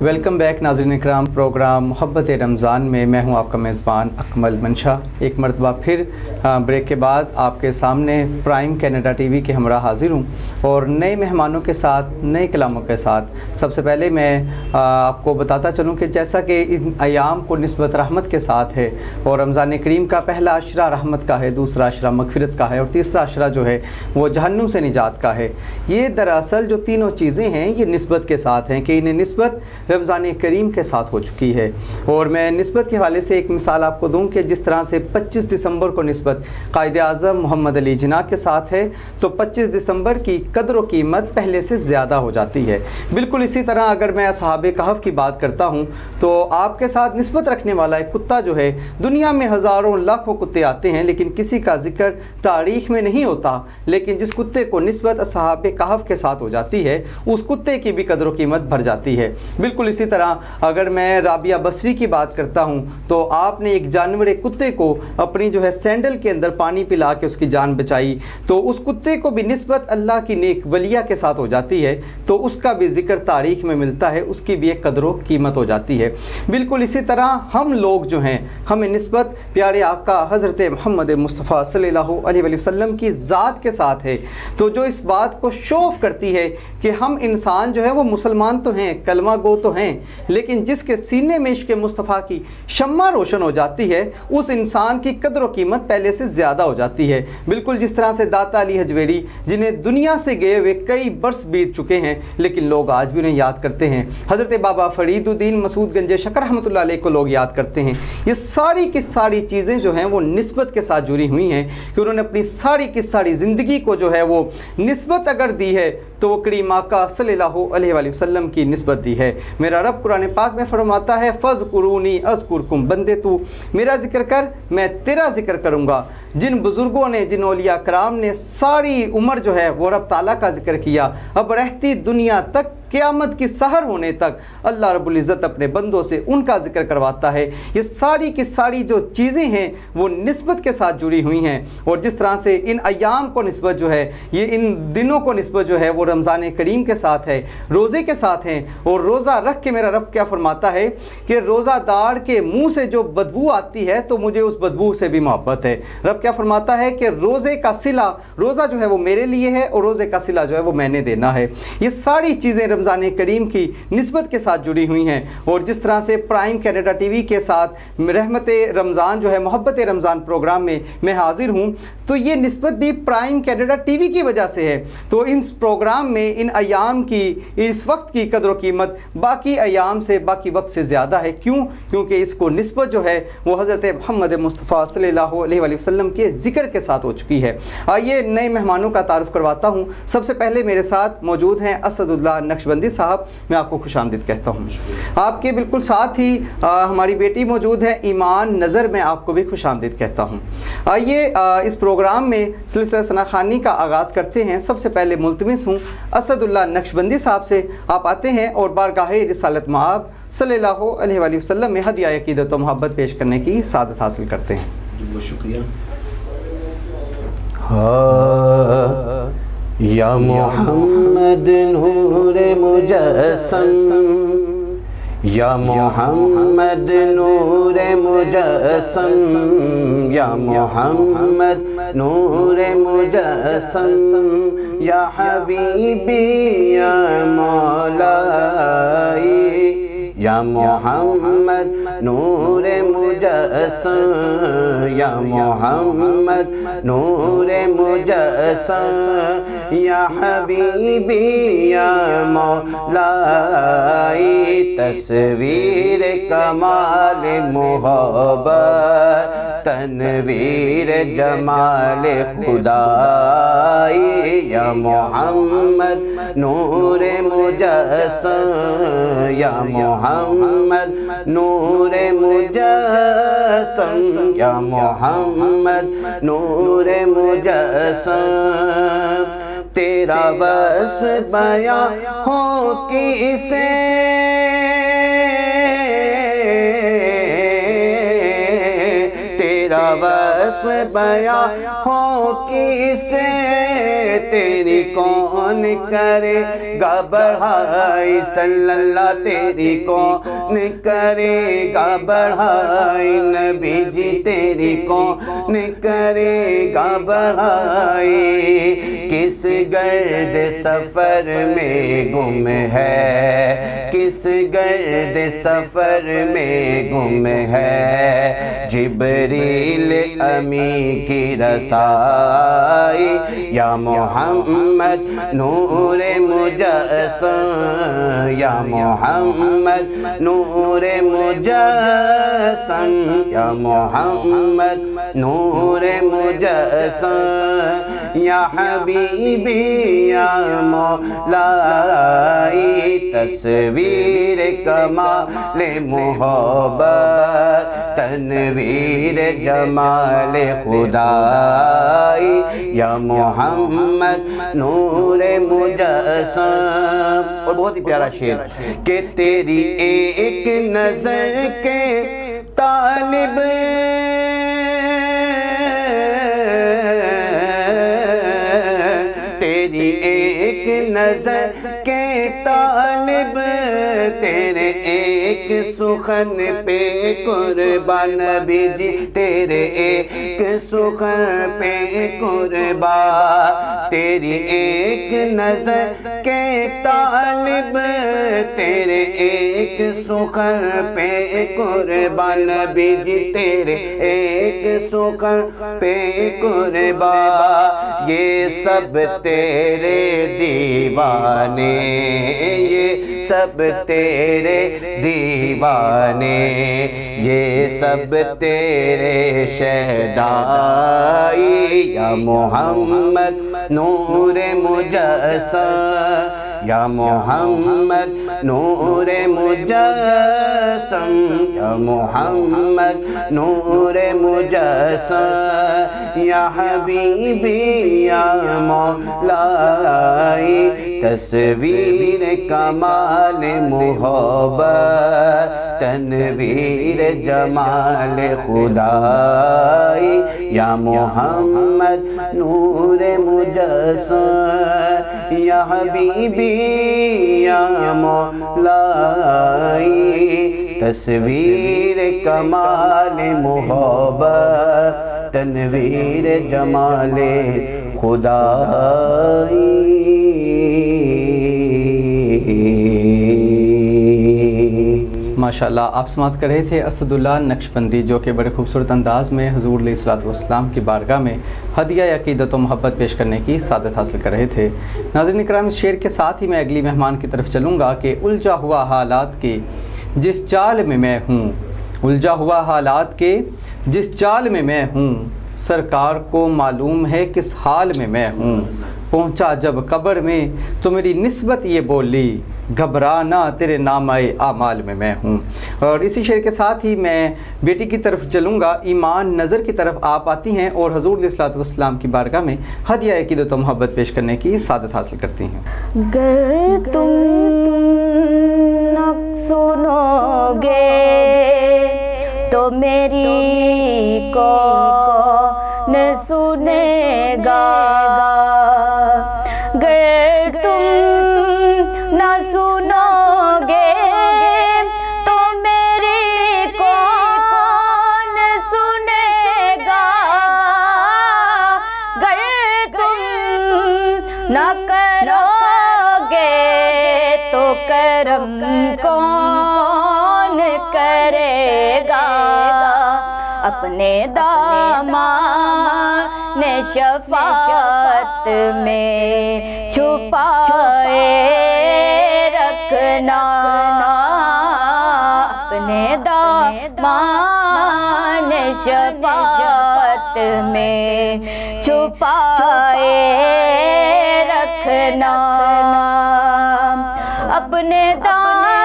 Welcome back नाज़रीन इकराम, programme मोहब्बत रमज़ान में मैं हूं आपका मेज़बान अकमल मंशा। एक मरतबा फिर ब्रेक के बाद आपके सामने प्राइम कनाडा टीवी के हमरा हाज़िर हूं और नए मेहमानों के साथ, नए कलामों के साथ। सबसे पहले मैं आपको बताता चलूं कि जैसा कि इन अयाम को निस्बत रहमत के साथ है और रमज़ान करीम का पहला अशरा रहमत का है, दूसरा अशरा मग़फ़िरत का है और तीसरा अशरा जो है वो जहन्नुम से निजात का है। ये दरअसल जो तीनों चीज़ें हैं ये निस्बत के साथ हैं कि इन्हें निस्बत रमज़ान करीम के साथ हो चुकी है। और मैं निस्बत के हवाले से एक मिसाल आपको दूं कि जिस तरह से 25 दिसंबर को निस्बत कायद आज़म मोहम्मद अली जिन्ना के साथ है, तो 25 दिसंबर की कदर व कीमत पहले से ज़्यादा हो जाती है। बिल्कुल इसी तरह अगर मैं असहाबे कहफ़ की बात करता हूँ तो आपके साथ निस्बत रखने वाला एक कुत्ता जो है, दुनिया में हज़ारों लाखों कुत्ते आते हैं लेकिन किसी का जिक्र तारीख़ में नहीं होता, लेकिन जिस कुत्ते को निस्बत असहाबे कहफ़ के साथ हो जाती है उस कुत्ते की भी कदर व कीमत बढ़ जाती है। बिल्कुल इसी तरह अगर मैं राबिया बसरी की बात करता हूं तो आपने एक जानवर, एक कुत्ते को अपनी जो है सैंडल के अंदर पानी पिला के उसकी जान बचाई, तो उस कुत्ते को भी निस्बत अल्लाह की नेक वलिया के साथ हो जाती है, तो उसका भी जिक्र तारीख़ में मिलता है, उसकी भी एक कदर व कीमत हो जाती है। बिल्कुल इसी तरह हम लोग जो हैं, हमें निस्बत प्यारे आका हज़रत मोहम्मद मुस्तफ़ा सल्लल्लाहु अलैहि वसल्लम की ज़ात के साथ है। तो जो इस बात को शोफ़ करती है कि हम इंसान जो है वो मुसलमान तो हैं, कलमा गो तो हैं, लेकिन जिसके सीने में इश्क़ मुस्तफ़ा की शम्मा रोशन हो जाती है उस इंसान की कदर व कीमत पहले से ज़्यादा हो जाती है। बिल्कुल जिस तरह से दाता अली हजवेरी, जिन्हें दुनिया से गए हुए कई बरस बीत चुके हैं लेकिन लोग आज भी उन्हें याद करते हैं। हज़रत बाबा फ़रीदुद्दीन मसूद गंज शकर रहमतुल्लाह अलैह को लोग याद करते हैं। ये सारी की सारी चीज़ें जो हैं वो निस्बत के साथ जुड़ी हुई हैं कि उन्होंने अपनी सारी की सारी ज़िंदगी को जो है वो निस्बत अगर दी है तो वो करीम आका सल्लल्लाहु अलैहि वसल्लम की निस्बत दी है। मेरा रब कुरान पाक में फरमाता है, फ़ज़कुरूनी अज़कुरकुम, बंदे तू मेरा ज़िक्र कर, मैं तेरा ज़िक्र करूँगा। जिन बुज़ुर्गों ने, जिन औलिया कराम ने सारी उम्र जो है वो रब ताला का ज़िक्र किया, अब रहती दुनिया तक क़यामत की सहर होने तक अल्लाह रब्बुल इज़्ज़त अपने बंदों से उनका ज़िक्र करवाता है। ये सारी की सारी जो चीज़ें हैं वो निस्बत के साथ जुड़ी हुई हैं। और जिस तरह से इन अयाम को निस्बत जो है, ये इन दिनों को निस्बत जो है वो रमज़ान करीम के साथ है, रोज़े के साथ हैं। और रोज़ा रख के मेरा रब क्या फरमाता है कि रोज़ादार के मुँह से जो बदबू आती है तो मुझे उस बदबू से भी मोहब्बत है। रब क्या फरमाता है कि रोज़े का सिला, रोज़ा जो है वो मेरे लिए है और रोज़े का सिला जो है वो मैंने देना है। ये सारी चीज़ें रमज़ान करीम की निस्बत के साथ जुड़ी हुई हैं। और जिस तरह से प्राइम कनाडा टीवी के साथ रहमत रमज़ान जो है, मोहब्बत रमज़ान प्रोग्राम में मैं हाज़िर हूँ, तो ये निस्बत भी प्राइम कनाडा टीवी की वजह से है। तो इस प्रोग्राम में इन अयाम की, इस वक्त की कदर व कीमत बाकी अयाम से, बाकी वक्त से ज़्यादा है। क्यों? क्योंकि इसको निस्बत जो है वो हज़रत मोहम्मद मुस्तफ़ा सल्लल्लाहु अलैहि वसल्लम के ज़िक्र के साथ हो चुकी है। आइए नए मेहमानों का तारुफ़ करवाता हूँ। सबसे पहले मेरे साथ मौजूद हैं असदुल्लाह नक्शबंदी साहब, मैं आपको खुशामदीद कहता हूँ। आपके बिल्कुल साथ ही हमारी बेटी मौजूद है ईमान नज़र, मैं आपको भी खुशामदीद कहता हूँ। आइए इस प्रोग्राम में सिलसिला सनाख़ानी का आगाज़ करते हैं। सबसे पहले मुल्तमिस हूँ असदुल्लाह नक्शबंदी साहब से, आप आते हैं और बारगाहे रिसालत मआब सल्लल्लाहु अलैहि वसल्लम में हदिया अक़ीदत व मोहब्बत पेश करने की सादत हासिल करते हैं। बहुत शुक्रिया। या मोहम्मद नूर मुजस्सम, या मोहम्मद नूर मुजस्सम, या मोहम्मद नूर मुजस्सम, या हबीबी या मौलाई, या मोहम्मद नूर मुजस्सम, या मोहम्मद नूर मुजस्सम, या हबीबी या मौलाई, तस्वीर कमाल मोहब्बत, तनवीर जमाल खुदाई, या मोहम्मद नूर मुजस्सम, या मोहम्मद नूर मुजस्सम, या मोहम्मद नूर मुजस्सम, तेरा बस बयां हो किसे, तेरा وصف بیاں ہو کسے تیری کون کرے گا بڑھائی صلی اللہ تیری کون کرے گا بڑھائی نبی جی تیری کون کرے گا بڑھائی کس گرد سفر میں گم ہے کس گرد سفر میں گم ہے جبریل امی کی رسائی یا محمد نور مجسم یا محمد نور مجسم یا محمد نور مجسم یا حبیبی یا مولائی تصویر کمال محبت تنویر جمال خدائی یا محمد نور مجسم اور بہت ہی پیارا شعر کہ تیری ایک نظر کے طالب تیری ایک نظر کے طالب تیرے ایک سخن پہ قربان نبی جی تیرے ایک سخن پہ قربان تیری ایک نظر کے طالب تیرے ایک سخن پہ قربان نبی جی تیرے ایک سخن پہ قربان یہ سب تیرے دیوانے یہ سب تیرے دیوانے یہ سب تیرے شہدائی یا محمد نور مجسم یا محمد نور مجسم یا محمد نور مجسم یا حبیبی یا مولائی تصویر کمال محبت تنویر جمال خدائی یا محمد نور مجسم یا حبیبی یا مولائی تصویر کمال محبت تنویر جمال خدائی ماشاءاللہ آپ سماعت کر رہے تھے اسد اللہ نقشبندی جو کہ بڑے خوبصورت انداز میں حضور علیہ السلام کی بارگاہ میں ہدیہ عقیدت و محبت پیش کرنے کی سعادت حاصل کر رہے تھے۔ ناظرین اکرام اس شعر کے ساتھ ہی میں اگلی مہمان کی طرف چلوں گا کہ الجھا ہوا حالات کے جس چال میں میں ہوں الجھا ہوا حالات کے جس چال میں میں ہوں سرکار کو معلوم ہے کس حال میں میں ہوں پہنچا جب قبر میں تو میری نسبت یہ بولی گھبرانا تیرے نامہ اعمال میں ہوں۔ اور اسی شعر کے ساتھ ہی میں بیٹی کی طرف چلوں گا۔ ایمان نظر کی طرف آپ آتی ہیں اور حضور علیہ السلام کی بارگاہ میں ہدیہ عقیدت و محبت پیش کرنے کی سعادت حاصل کرتی ہیں۔ گر تم نہ سنو گے تو میری کون سنے گا گر تم نہ سنو گے تو میری کون سنے گا گر تم نہ کرو گے تو کرم کون کرے گا اپنے دامان شفاعت میں چھپائے رکھنا اپنے دامان شفاعت میں چھپائے رکھنا اپنے دامان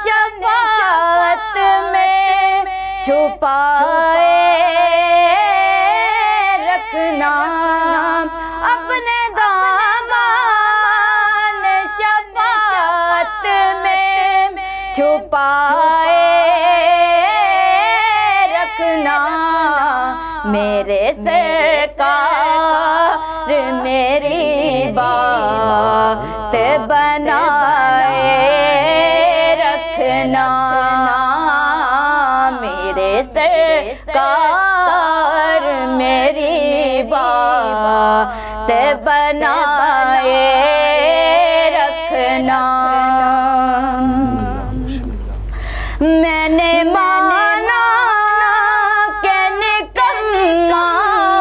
شفاعت میں چھپائے رکھنا اپنے دامان شفاعت میں چھپائے رکھنا میرے سرکار میری بات بنائے رکھنا، میرے سرکار میری بات بنائے رکھنا۔ میں نے مانا کہ نکما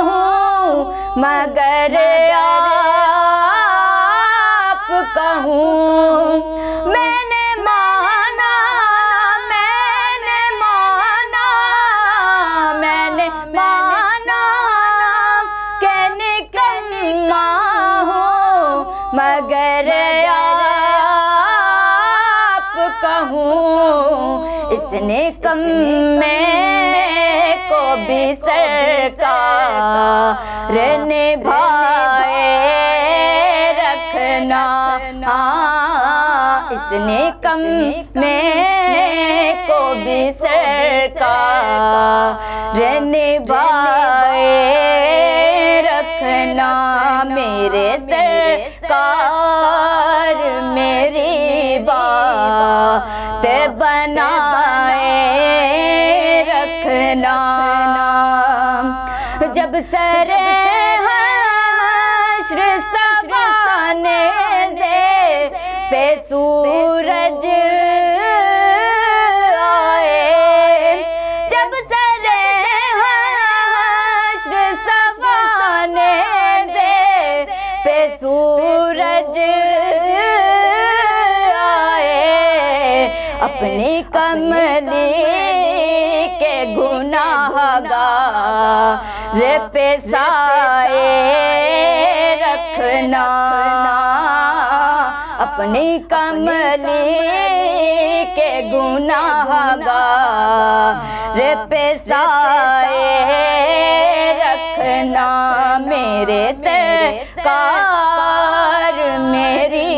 ہوں مگر آپ کہوں، میں نے مانا کہ نکما ہوں مگر آپ کہوں، اس نکم میں کو بھی سرکار نبھائے رکھنا، اس نکم میں کو بھی سرکار نبھائے رکھنا، میرے سرکار میری بات بنائے رکھنا۔ جب سر حشر سوانے پہ سورج آئے، جب سر حشر سوانے پہ سورج اپنی کملی کے گناہ گار پہ سائے رکھنا، اپنی کملی کے گناہ گار پہ سائے رکھنا، میرے سرکار میری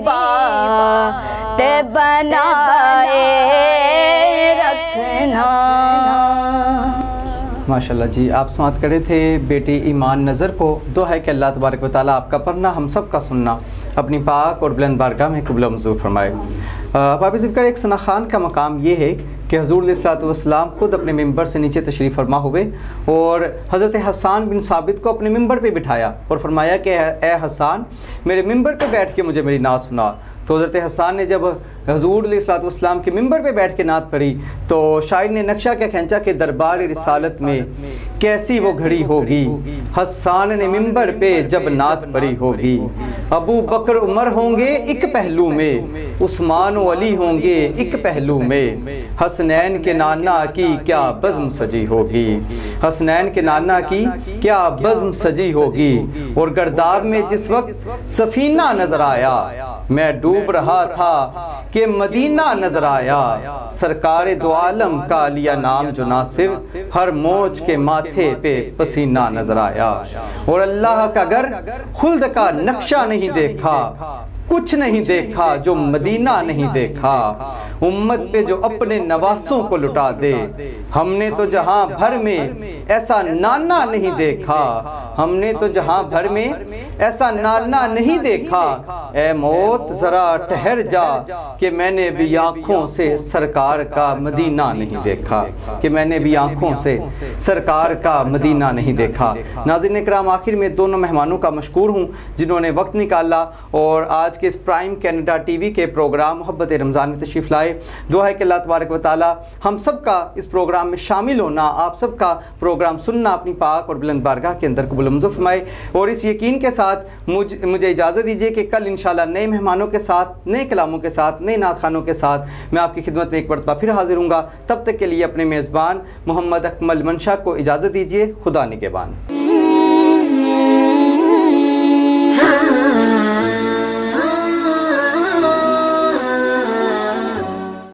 بات بنائے رکھنا۔ ماشاءاللہ جی، آپ سماعت کر رہے تھے بیٹی ایمان نظر کو، دعا ہے کہ اللہ تبارک و تعالیٰ آپ کا پڑھنا ہم سب کا سننا اپنی پاک اور بلند بارگاہ میں قبول و منظور فرمائے۔ باب ذکر ایک ثنا خان کا مقام یہ ہے کہ حضور علیہ الصلوۃ والسلام خود اپنے ممبر سے نیچے تشریف فرما ہوئے اور حضرت حسان بن ثابت کو اپنے ممبر پہ بٹھایا اور فرمایا کہ اے حسان میرے ممبر پہ بیٹھ کے مجھے میری نعت سنا۔ تو حضرت حسان نے جب حضور علیہ الصلوۃ والسلام کے ممبر پہ بیٹھ کے نعت پڑھی تو شاعر نے نقشہ کیا کھینچا کہ دربار رسالت میں کیسی وہ گھڑی ہوگی، حسان نے ممبر پہ جب نعت پڑھی ہوگی، ابو بکر عمر ہوں گے ایک پہلو میں، عثمان و علی ہوں گے ایک پہلو میں، حسنین کے نانا کی کیا بزم سجی ہوگی، حسنین کے نانا کی کیا بزم سجی ہوگی۔ اور گرداب میں جس وقت سفینہ نظر آیا میں ڈوب رہا تھا کہ مدینہ نظر آیا، سرکار دو عالم کا لیا نام جو ناصر، ہر موج کے ماتھے پہ پسینہ نظر آیا۔ اور اللہ کا گھر خلد کا نقشہ نہیں دیکھا، کچھ نہیں دیکھا جو مدینہ نہیں دیکھا، امت پہ جو اپنے نواسوں کو لٹا دے، ہم نے تو جہاں بھر میں ایسا نانا نہیں دیکھا، ہم نے تو جہاں بھر میں ایسا نانا نہیں دیکھا، اے موت ذرا ٹھہر جا کہ میں نے بھی آنکھوں سے سرکار کا مدینہ نہیں دیکھا، کہ میں نے بھی آنکھوں سے سرکار کا مدینہ نہیں دیکھا۔ ناظرین اکرام، آخر میں دونوں مہمانوں کا مشکور ہوں جنہوں نے وقت نکالا اور آج کے اس پرائم کینیڈا ٹی وی کے پروگرام محبت رمضان میں تشریف لائے۔ دعا ہے کہ اللہ تبارک و تعالی ہم سب کا اس پروگرام میں شامل ہونا، آپ سب کا پروگرام سننا اپنی پاک اور بلند بارگاہ کے اندر قبول و منظور فرمائے، اور اس یقین کے ساتھ مجھے اجازت دیجیے کہ کل انشاءاللہ نئے مہمانوں کے ساتھ، نئے کلاموں کے ساتھ، نئے نعت خوانوں کے ساتھ میں آپ کی خدمت میں ایک مرتبہ پھر حاضر ہوں گا۔ تب تک کے لیے اپنے میزبان محمد اکمل منشا کو اجازت دیجیے۔ خدا نگہبان۔